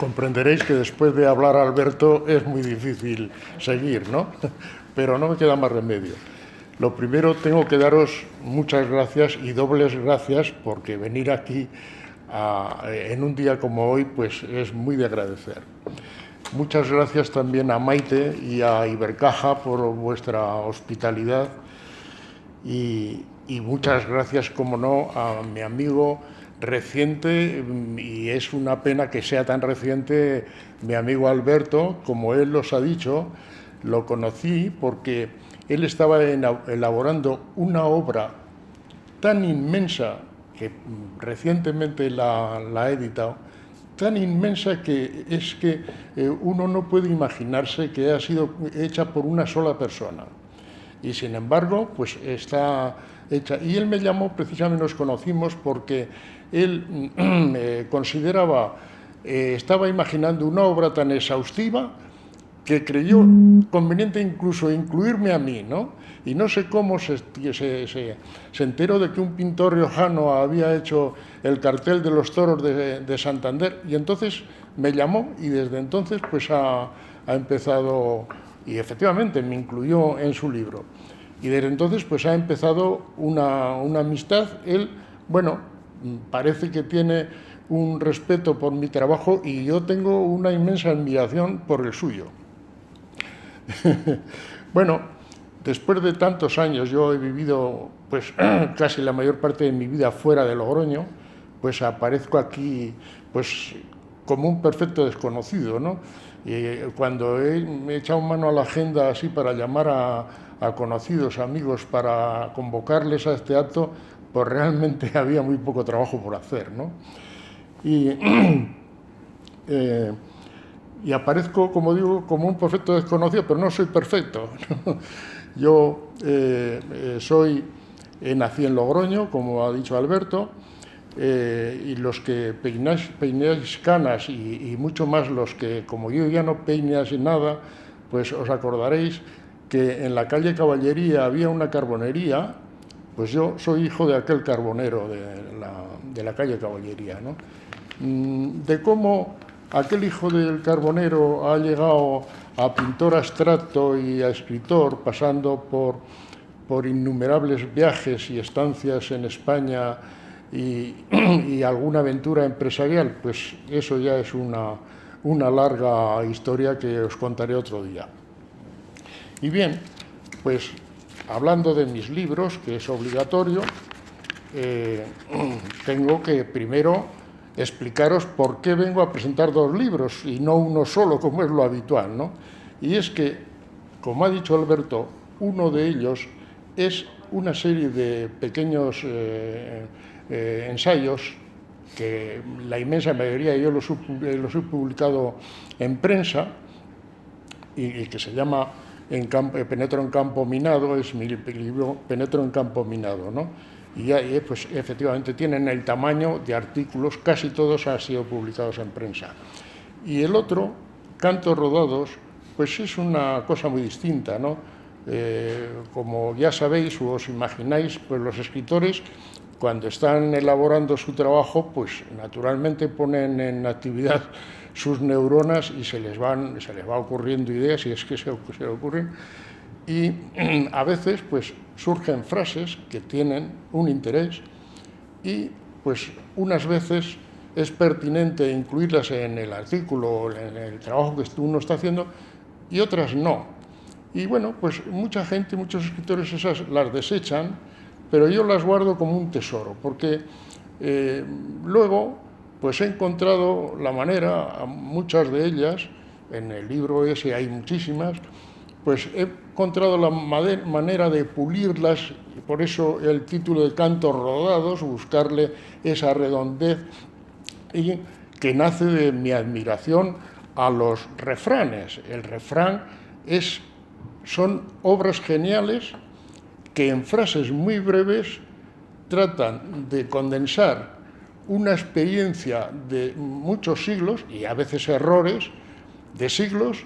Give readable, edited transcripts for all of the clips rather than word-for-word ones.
Comprenderéis que después de hablar a Alberto es muy difícil seguir, ¿no? Pero no me queda más remedio. Lo primero, tengo que daros muchas gracias y dobles gracias porque venir aquí en un día como hoy pues es muy de agradecer. Muchas gracias también a Maite y a Ibercaja por vuestra hospitalidad y muchas gracias, como no, a mi amigo reciente, y es una pena que sea tan reciente, mi amigo Alberto. Como él os ha dicho, lo conocí porque él estaba elaborando una obra tan inmensa, que recientemente la ha editado, tan inmensa que es que uno no puede imaginarse que ha sido hecha por una sola persona. Y sin embargo, pues está hecha. Y él me llamó, precisamente nos conocimos porque él consideraba, estaba imaginando una obra tan exhaustiva que creyó conveniente incluso incluirme a mí, ¿no? Y no sé cómo se enteró de que un pintor riojano había hecho el cartel de los toros de Santander, y entonces me llamó, y desde entonces pues ha empezado, y efectivamente me incluyó en su libro. Y desde entonces pues ha empezado una amistad. Él, bueno, parece que tiene un respeto por mi trabajo y yo tengo una inmensa admiración por el suyo. Bueno, después de tantos años, yo he vivido pues casi la mayor parte de mi vida fuera de Logroño, pues aparezco aquí pues como un perfecto desconocido, ¿no? Y cuando me he echado mano a la agenda así para llamar a conocidos, amigos, para convocarles a este acto, pues realmente había muy poco trabajo por hacer, ¿no? Y aparezco, como digo, como un perfecto desconocido, pero no soy perfecto. Yo nací en Logroño, como ha dicho Alberto, y los que peináis canas y mucho más los que, como yo ya no peináis nada, pues os acordaréis que en la calle Caballería había una carbonería. Pues yo soy hijo de aquel carbonero de la calle Caballería, ¿no? De cómo aquel hijo del carbonero ha llegado a pintor abstracto y a escritor, pasando por innumerables viajes y estancias en España y alguna aventura empresarial, pues eso ya es una larga historia que os contaré otro día. Y bien, pues hablando de mis libros, que es obligatorio, tengo que primero explicaros por qué vengo a presentar dos libros y no uno solo, como es lo habitual, ¿no? Y es que, como ha dicho Alberto, uno de ellos es una serie de pequeños ensayos que la inmensa mayoría yo los he publicado en prensa y que se llama Penetro en campo minado, es mi libro Penetro en campo minado, ¿no? Y pues efectivamente tienen el tamaño de artículos, casi todos han sido publicados en prensa. Y el otro, Cantos rodados, pues es una cosa muy distinta, ¿no? Como ya sabéis o os imagináis, pues los escritores, cuando están elaborando su trabajo, pues naturalmente ponen en actividad sus neuronas y se les va ocurriendo ideas, y es que se le ocurren. Y a veces pues surgen frases que tienen un interés y pues unas veces es pertinente incluirlas en el artículo o en el trabajo que uno está haciendo y otras no. Y bueno, pues mucha gente, muchos escritores esas las desechan, pero yo las guardo como un tesoro, porque luego pues he encontrado la manera, muchas de ellas, en el libro ese hay muchísimas, pues he encontrado la manera de pulirlas, y por eso el título de Cantos rodados, buscarle esa redondez, y que nace de mi admiración a los refranes. El refrán son obras geniales que en frases muy breves tratan de condensar una experiencia de muchos siglos, y a veces errores de siglos,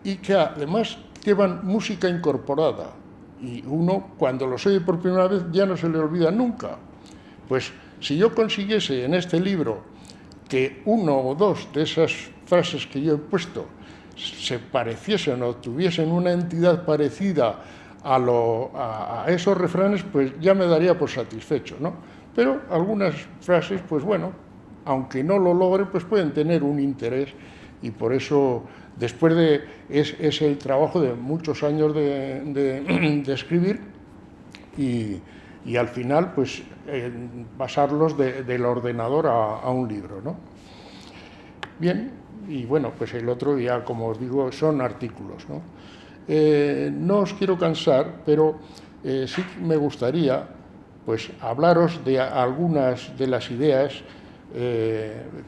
y que además llevan música incorporada, y uno cuando los oye por primera vez ya no se le olvida nunca. Pues si yo consiguiese en este libro que uno o dos de esas frases que yo he puesto se pareciesen o tuviesen una entidad parecida a esos refranes, pues ya me daría por satisfecho, ¿no? Pero algunas frases, pues bueno, aunque no lo logre, pues pueden tener un interés, y por eso, después de... es el trabajo de muchos años de escribir, y al final, pues, pasarlos del ordenador a un libro, ¿no? Bien, y bueno, pues el otro ya, como os digo, son artículos, ¿no? No os quiero cansar, pero sí me gustaría, pues, hablaros de algunas de las ideas.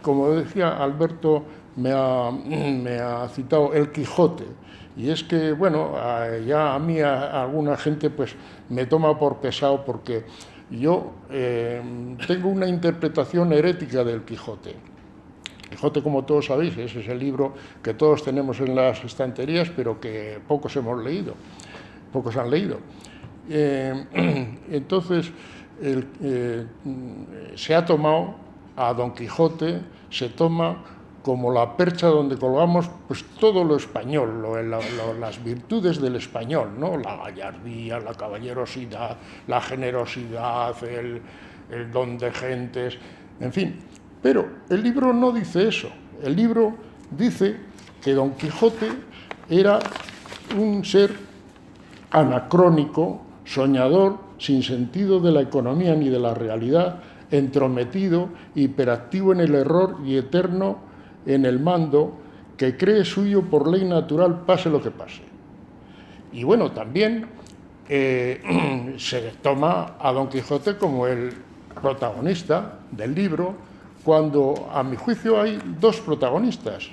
Como decía Alberto, me ha citado el Quijote, y es que, bueno, ya a mí alguna gente pues me toma por pesado, porque yo tengo una interpretación herética del Quijote. Quijote, como todos sabéis, ese es el libro que todos tenemos en las estanterías, pero que pocos hemos leído, pocos han leído. Entonces, se ha tomado a Don Quijote, se toma como la percha donde colgamos pues todo lo español, las virtudes del español, ¿no? La gallardía, la caballerosidad, la generosidad, el don de gentes, en fin. Pero el libro no dice eso. El libro dice que Don Quijote era un ser anacrónico, soñador, sin sentido de la economía ni de la realidad, entrometido, hiperactivo en el error y eterno en el mando, que cree suyo por ley natural, pase lo que pase. Y bueno, también se toma a Don Quijote como el protagonista del libro, cuando a mi juicio hay dos protagonistas,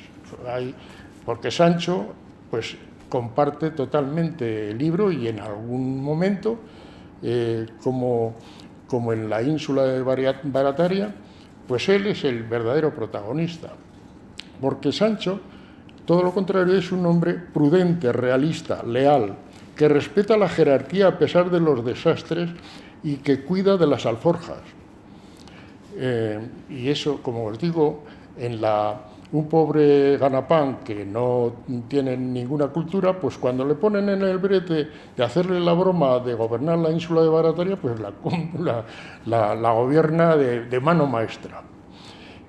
porque Sancho pues comparte totalmente el libro, y en algún momento, como en la ínsula de Barataria, pues él es el verdadero protagonista, porque Sancho, todo lo contrario, es un hombre prudente, realista, leal, que respeta la jerarquía a pesar de los desastres y que cuida de las alforjas. Y eso, como os digo, un pobre ganapán que no tiene ninguna cultura, pues cuando le ponen en el brete de hacerle la broma de gobernar la ínsula de Barataria, pues la gobierna de mano maestra.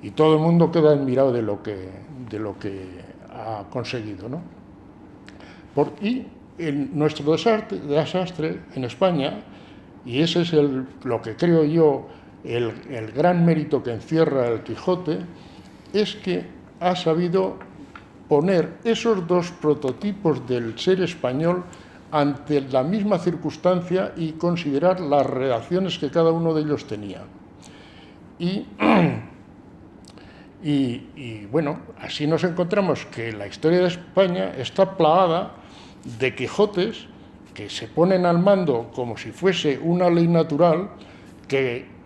Y todo el mundo queda admirado de lo que ha conseguido, ¿no? Y nuestro desastre en España, y ese es lo que creo yo el gran mérito que encierra el Quijote, es que ha sabido poner esos dos prototipos del ser español ante la misma circunstancia y considerar las relaciones que cada uno de ellos tenía. Y bueno, así nos encontramos que la historia de España está plagada de Quijotes que se ponen al mando como si fuese una ley natural, que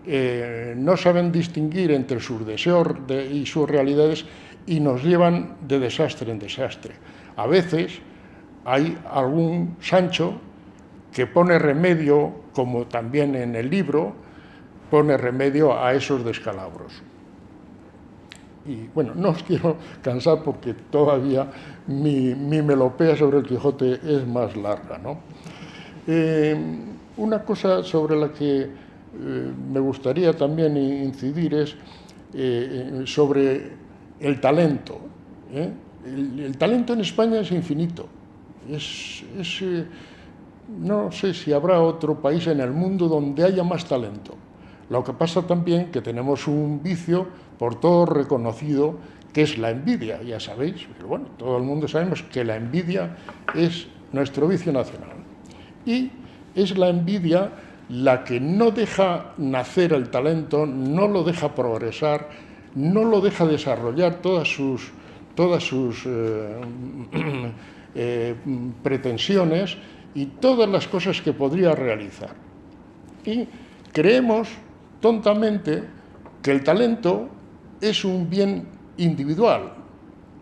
no saben distinguir entre sus deseos y sus realidades, y nos llevan de desastre en desastre. A veces hay algún Sancho que pone remedio, como también en el libro, pone remedio a esos descalabros. Y bueno, no os quiero cansar porque todavía mi melopea sobre el Quijote es más larga, ¿no? Una cosa sobre la que me gustaría también incidir es sobre el talento. El talento en España es infinito. No sé si habrá otro país en el mundo donde haya más talento. Lo que pasa también que tenemos un vicio por todo reconocido, que es la envidia, ya sabéis, pero bueno, todo el mundo sabemos que la envidia es nuestro vicio nacional. Y es la envidia la que no deja nacer el talento, no lo deja progresar, no lo deja desarrollar todas sus pretensiones y todas las cosas que podría realizar. Y creemos tontamente que el talento es un bien individual,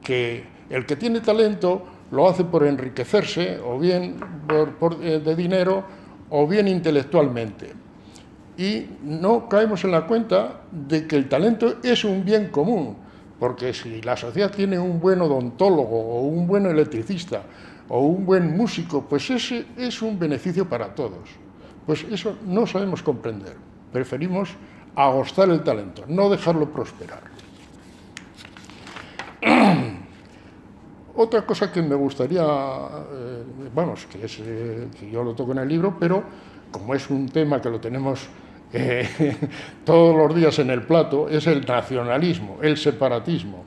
que el que tiene talento lo hace por enriquecerse, o bien de dinero, o bien intelectualmente. Y no caemos en la cuenta de que el talento es un bien común, porque si la sociedad tiene un buen odontólogo o un buen electricista o un buen músico, pues ese es un beneficio para todos. Pues eso no sabemos comprender. Preferimos agostar el talento, no dejarlo prosperar. Otra cosa que me gustaría, vamos, que yo lo toco en el libro, pero como es un tema que lo tenemos todos los días en el plato, es el nacionalismo, el separatismo.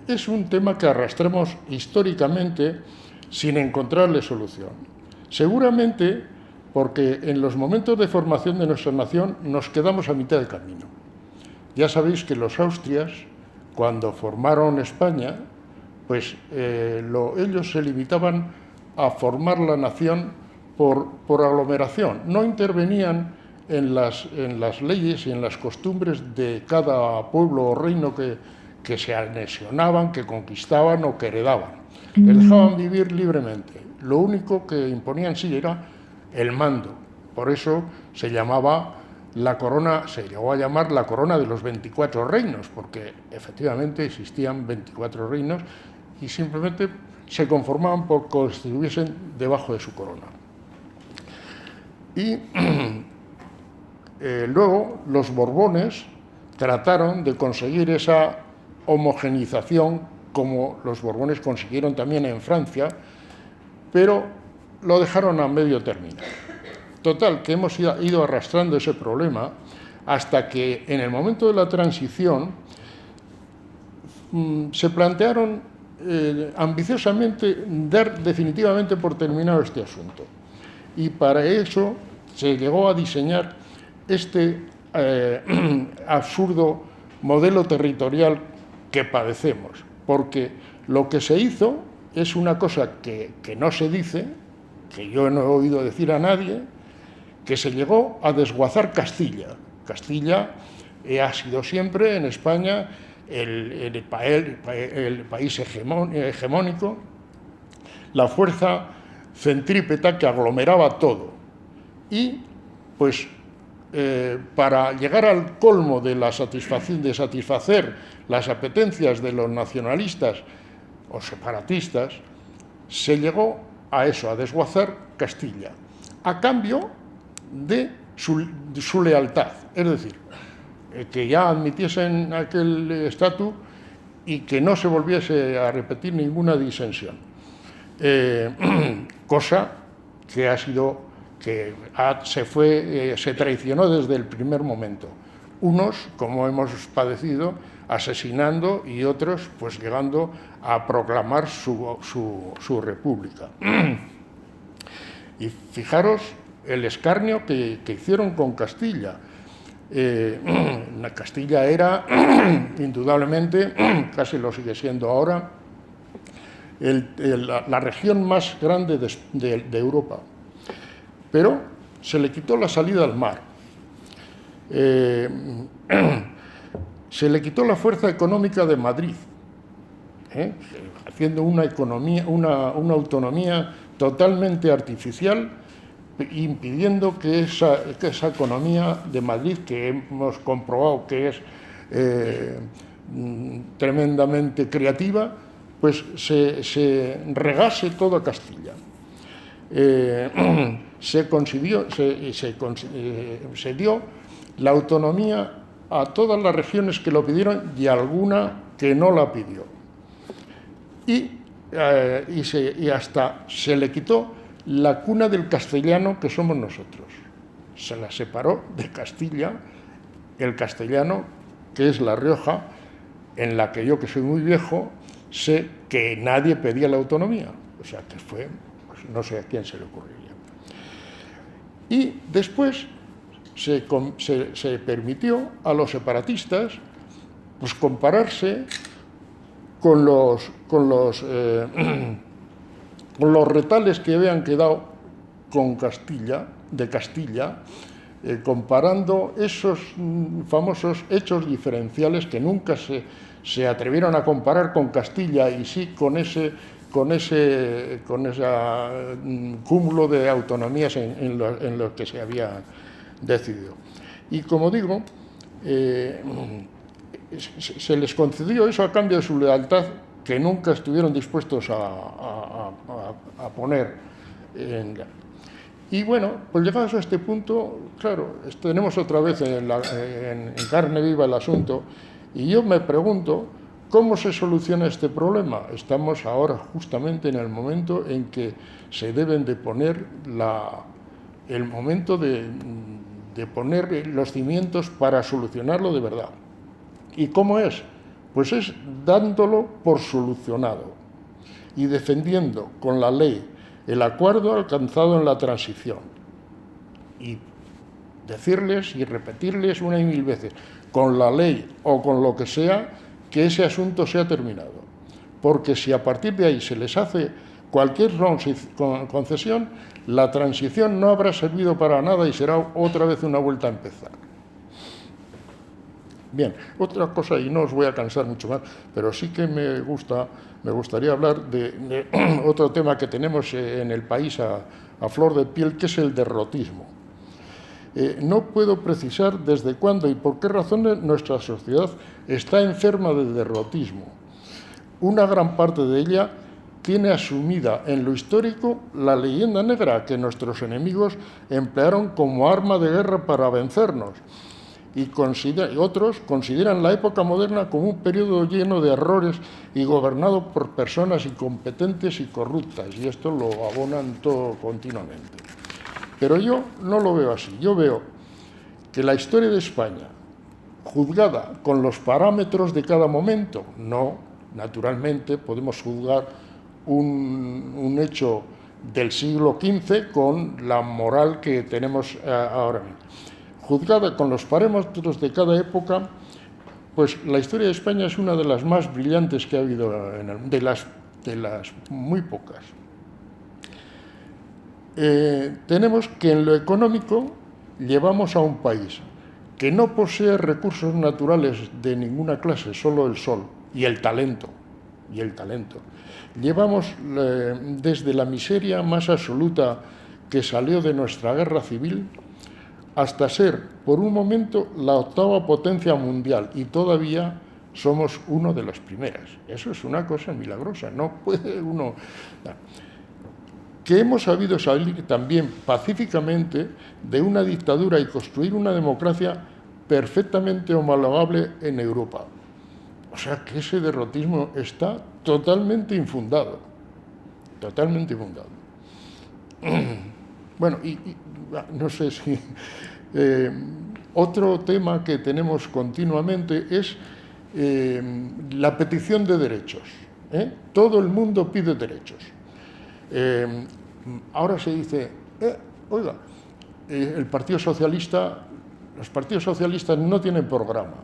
Es un tema que arrastramos históricamente sin encontrarle solución. Seguramente porque en los momentos de formación de nuestra nación nos quedamos a mitad de camino. Ya sabéis que los austrias, cuando formaron España, pues ellos se limitaban a formar la nación por aglomeración. No intervenían en las leyes y en las costumbres de cada pueblo o reino que se anexionaban, que conquistaban o que heredaban. Les dejaban vivir libremente. Lo único que imponían sí era el mando. Por eso se llamaba la corona, se llegó a llamar la corona de los 24 reinos, porque efectivamente existían 24 reinos y simplemente se conformaban por que estuviesen debajo de su corona. Y luego los Borbones trataron de conseguir esa homogeneización, como los Borbones consiguieron también en Francia, pero lo dejaron a medio término. Total, que hemos ido arrastrando ese problema hasta que en el momento de la transición se plantearon ambiciosamente dar definitivamente por terminado este asunto. Y para eso se llegó a diseñar este absurdo modelo territorial que padecemos, porque lo que se hizo es una cosa que no se dice, que yo no he oído decir a nadie, que se llegó a desguazar Castilla. Castilla ha sido siempre en España el país hegemónico, la fuerza centrípeta que aglomeraba todo. Y, pues, para llegar al colmo de satisfacer las apetencias de los nacionalistas o separatistas, se llegó a eso, a desguazar Castilla, a cambio de su lealtad, es decir, que ya admitiesen aquel estatus y que no se volviese a repetir ninguna disensión. Cosa que se traicionó desde el primer momento. Unos, como hemos padecido, asesinando, y otros pues llegando a proclamar su república. Y fijaros el escarnio que hicieron con Castilla. Castilla era, indudablemente, casi lo sigue siendo ahora, la región más grande de Europa. Pero se le quitó la salida al mar. Se le quitó la fuerza económica de Madrid, haciendo una autonomía totalmente artificial, impidiendo que esa economía de Madrid, que hemos comprobado que es tremendamente creativa, pues se regase toda Castilla. Se dio la autonomía a todas las regiones que lo pidieron y alguna que no la pidió. Y hasta se le quitó la cuna del castellano que somos nosotros. Se la separó de Castilla, el castellano, que es La Rioja, en la que yo, que soy muy viejo, sé que nadie pedía la autonomía. O sea, que fue, pues, no sé a quién se le ocurriría. Y después se permitió a los separatistas pues compararse con los retales que habían quedado con Castilla, comparando esos famosos hechos diferenciales que nunca se atrevieron a comparar con Castilla, y sí con ese cúmulo de autonomías en los que se había decidido. Y como digo, se les concedió eso a cambio de su lealtad, que nunca estuvieron dispuestos a poner en... Y bueno, pues llegados a este punto, claro, tenemos otra vez en carne viva el asunto, y yo me pregunto, ¿cómo se soluciona este problema? Estamos ahora justamente en el momento en que se deben de poner el momento de poner los cimientos para solucionarlo de verdad. ¿Y cómo es? Pues es dándolo por solucionado y defendiendo con la ley el acuerdo alcanzado en la transición. Y decirles y repetirles una y mil veces, con la ley o con lo que sea, que ese asunto sea terminado. Porque si a partir de ahí se les hace cualquier concesión, la transición no habrá servido para nada y será otra vez una vuelta a empezar. Bien, otra cosa, y no os voy a cansar mucho más, pero sí que me gustaría hablar de otro tema que tenemos en el país a flor de piel, que es el derrotismo. No puedo precisar desde cuándo y por qué razones nuestra sociedad está enferma de derrotismo. Una gran parte de ella tiene asumida en lo histórico la leyenda negra que nuestros enemigos emplearon como arma de guerra para vencernos, y otros consideran la época moderna como un periodo lleno de errores y gobernado por personas incompetentes y corruptas, y esto lo abonan todo continuamente. Pero yo no lo veo así. Yo veo que la historia de España, juzgada con los parámetros de cada momento, no, naturalmente, podemos juzgar un hecho del siglo XV con la moral que tenemos ahora mismo. Juzgada con los parámetros de cada época, pues la historia de España es una de las más brillantes que ha habido, de las muy pocas. Tenemos que en lo económico llevamos a un país que no posee recursos naturales de ninguna clase, solo el sol y el talento. Llevamos desde la miseria más absoluta que salió de nuestra guerra civil hasta ser, por un momento, la octava potencia mundial, y todavía somos uno de las primeras. Eso es una cosa milagrosa, no puede uno... Que hemos sabido salir también pacíficamente de una dictadura y construir una democracia perfectamente homologable en Europa. O sea que ese derrotismo está totalmente infundado, totalmente infundado. Bueno, no sé si... otro tema que tenemos continuamente es la petición de derechos. Todo el mundo pide derechos. Ahora se dice, oiga, los partidos socialistas no tienen programa.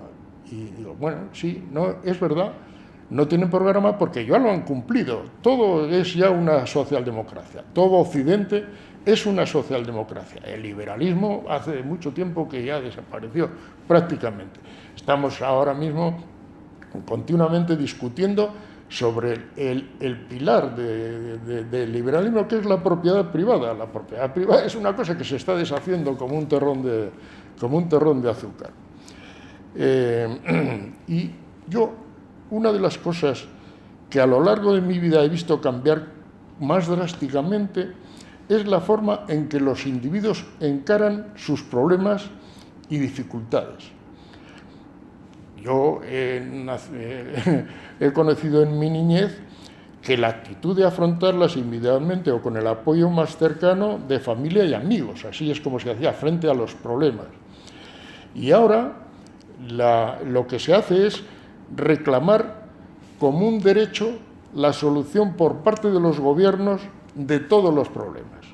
Y digo, bueno, sí, no, es verdad, no tienen programa porque ya lo han cumplido. Todo es ya una socialdemocracia. Todo Occidente es una socialdemocracia. El liberalismo hace mucho tiempo que ya desapareció, prácticamente. Estamos ahora mismo continuamente discutiendo sobre el pilar del liberalismo, que es la propiedad privada. La propiedad privada es una cosa que se está deshaciendo como un terrón de azúcar. Y yo, una de las cosas que a lo largo de mi vida he visto cambiar más drásticamente es la forma en que los individuos encaran sus problemas y dificultades. Yo he conocido en mi niñez que la actitud de afrontarlas inmediatamente o con el apoyo más cercano de familia y amigos, así es como se hacía frente a los problemas. Y ahora lo que se hace es reclamar como un derecho la solución por parte de los gobiernos de todos los problemas.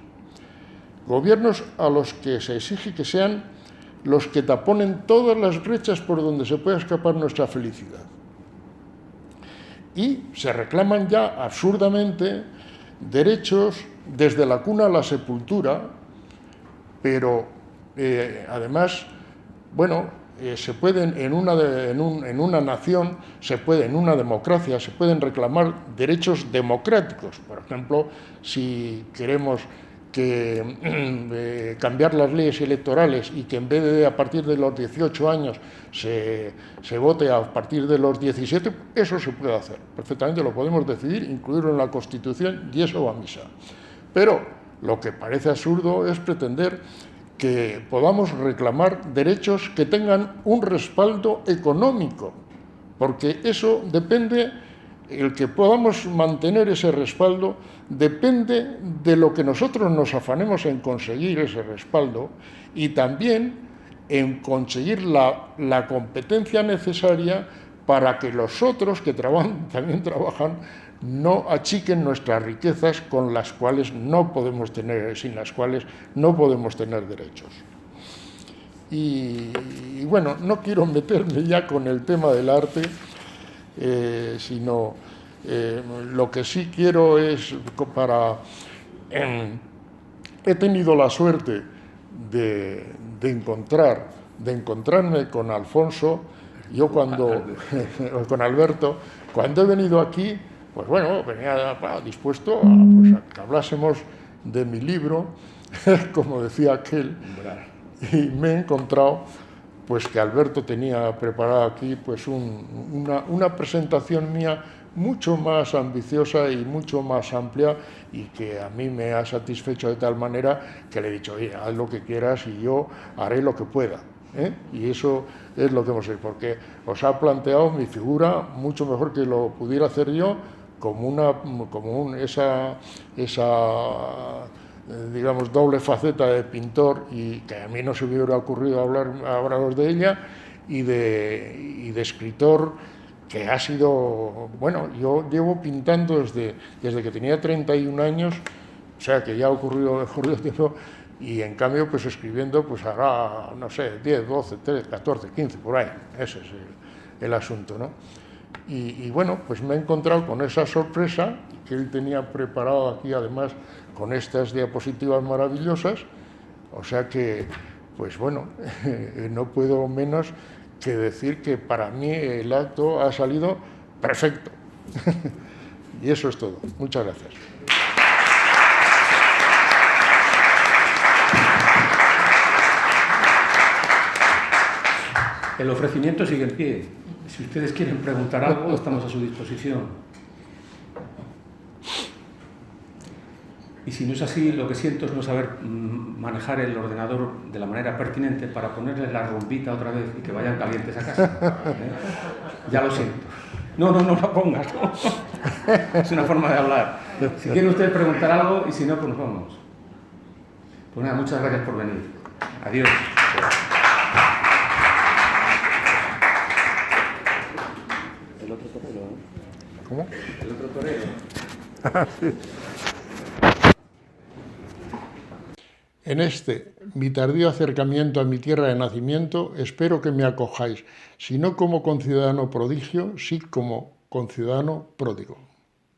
Gobiernos a los que se exige que sean los que taponen todas las brechas por donde se pueda escapar nuestra felicidad. Y se reclaman ya absurdamente derechos desde la cuna a la sepultura, pero además, bueno, se pueden en una nación, en una democracia, se pueden reclamar derechos democráticos. Por ejemplo, si queremos que cambiar las leyes electorales y que en vez de a partir de los 18 años se vote a partir de los 17, eso se puede hacer. Perfectamente lo podemos decidir, incluirlo en la Constitución y eso va a misa. Pero lo que parece absurdo es pretender que podamos reclamar derechos que tengan un respaldo económico, porque eso depende, el que podamos mantener ese respaldo depende de lo que nosotros nos afanemos en conseguir ese respaldo y también en conseguir la competencia necesaria para que los otros que también trabajan no achiquen nuestras riquezas con las cuales no podemos tener, sin las cuales no podemos tener derechos. Y bueno, no quiero meterme ya con el tema del arte, sino lo que sí quiero es he tenido la suerte de encontrarme con Alfonso, con Alberto, cuando he venido aquí, pues bueno, venía dispuesto a que hablásemos de mi libro, como decía aquel, y me he encontrado pues que Alberto tenía preparada aquí pues una presentación mía mucho más ambiciosa y mucho más amplia y que a mí me ha satisfecho de tal manera que le he dicho, oye, haz lo que quieras y yo haré lo que pueda. Y eso es lo que hemos hecho, porque os ha planteado mi figura mucho mejor que lo pudiera hacer yo, como esa digamos, doble faceta de pintor y que a mí no se me hubiera ocurrido hablaros de ella y de escritor que ha sido, bueno, yo llevo pintando desde que tenía 31 años, o sea que ya ha ocurrido tiempo y en cambio pues escribiendo pues hará, no sé, 10, 12, 13, 14, 15, por ahí, ese es el asunto, ¿no? Y bueno, pues me he encontrado con esa sorpresa que él tenía preparado aquí, además, con estas diapositivas maravillosas, o sea que, pues bueno, no puedo menos que decir que para mí el acto ha salido perfecto. Y eso es todo. Muchas gracias. El ofrecimiento sigue en pie. Si ustedes quieren preguntar algo, estamos a su disposición. Y si no es así, lo que siento es no saber manejar el ordenador de la manera pertinente para ponerles la rumbita otra vez y que vayan calientes a casa. Ya lo siento. No la pongas. ¿No? Es una forma de hablar. Si quieren ustedes preguntar algo y si no, pues nos vamos. Pues nada, muchas gracias por venir. Adiós. El otro torero, ¿no? ¿Cómo? El otro torero. Sí. En mi tardío acercamiento a mi tierra de nacimiento, espero que me acojáis, si no como conciudadano prodigio, sí como conciudadano pródigo.